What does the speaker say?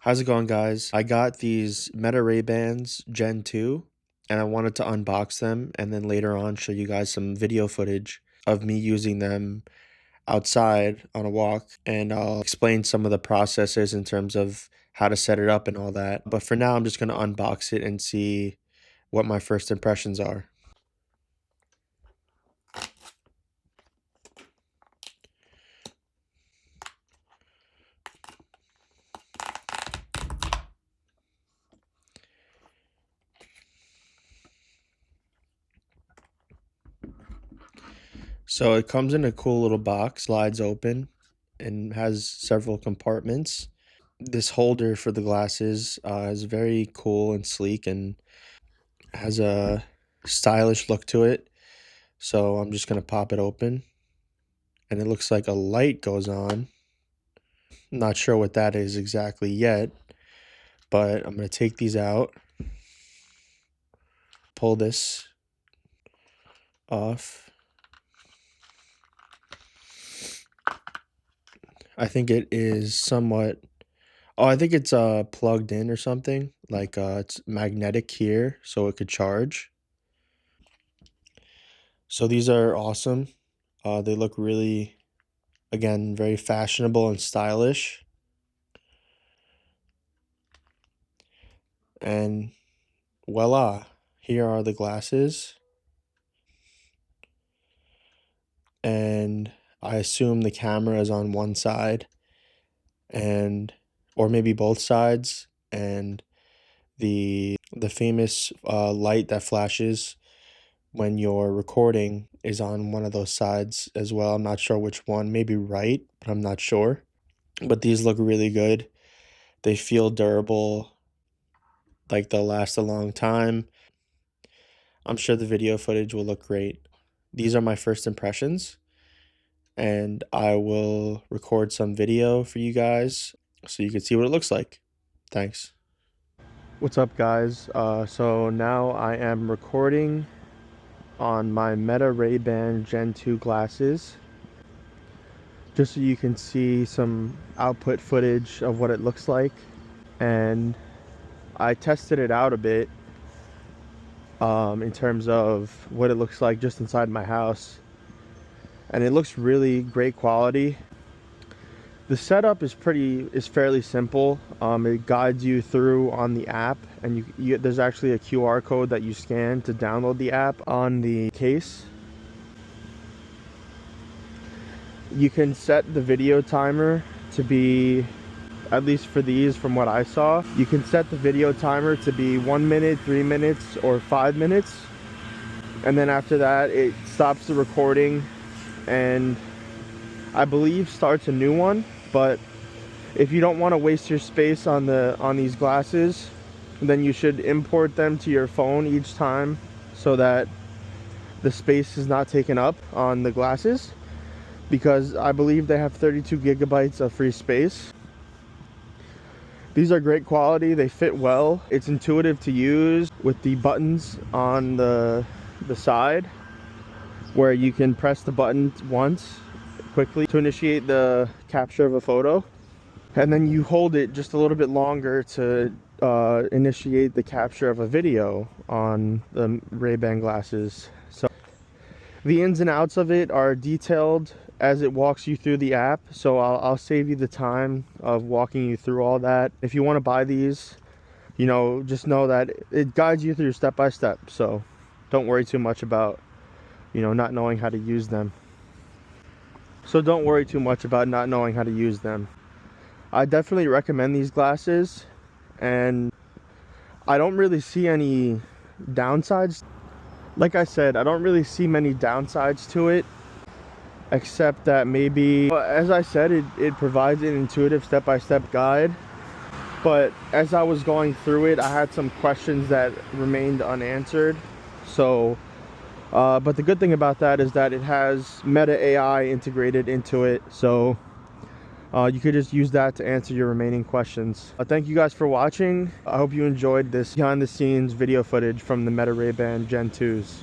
How's it going, guys? I got these Meta Ray-Bans Gen 2 and I wanted to unbox them and then later on show you guys some video footage of me using them outside on a walk, and I'll explain some of the processes in terms of how to set it up and all that. But for now, I'm just going to unbox it and see what my first impressions are. So it comes in a cool little box, slides open, and has several compartments. This holder for the glasses is very cool and sleek and has a stylish look to it. So I'm just going to pop it open, and it looks like a light goes on. Not sure what that is exactly yet, but I'm going to take these out, pull this off. I think it is somewhat, I think it's plugged in or something, like it's magnetic here so it could charge. So these are awesome. They look really, again, very fashionable and stylish. And voila, here are the glasses. And I assume the camera is on one side, or maybe both sides, and the famous light that flashes when you're recording is on one of those sides as well. I'm not sure which one, maybe right, but I'm not sure. But these look really good. They feel durable, like they'll last a long time. I'm sure the video footage will look great. These are my first impressions, and I will record some video for you guys so you can see what it looks like. Thanks. What's up, guys? So now I am recording on my Meta Ray-Ban Gen 2 glasses, just so you can see some output footage of what it looks like. And I tested it out a bit in terms of what it looks like just inside my house, and it looks really great quality. The setup is fairly simple. It guides you through on the app, and there's actually a QR code that you scan to download the app on the case. You can set the video timer to be, at least for these from what I saw, you can set the video timer to be 1 minute, 3 minutes, or 5 minutes. And then after that, it stops the recording and I believe starts a new one. But if you don't want to waste your space on these glasses, then you should import them to your phone each time so that the space is not taken up on the glasses, because I believe they have 32 gigabytes of free space. These are great quality, they fit well. It's intuitive to use with the buttons on the side, where you can press the button once quickly to initiate the capture of a photo, and then you hold it just a little bit longer to initiate the capture of a video on the Ray-Ban glasses. So the ins and outs of it are detailed as it walks you through the app, so I'll save you the time of walking you through all that. If you want to buy these, you know, just know that it guides you through step by step, so don't worry too much about, you know, not knowing how to use them. I definitely recommend these glasses, and I don't really see any downsides. Like I said, I don't really see many downsides to it, except that maybe, as I said, it provides an intuitive step-by-step guide. But as I was going through it, I had some questions that remained unanswered. So but the good thing about that is that it has Meta AI integrated into it, so you could just use that to answer your remaining questions. Thank you guys for watching. I hope you enjoyed this behind the scenes video footage from the Meta Ray-Ban Gen 2s.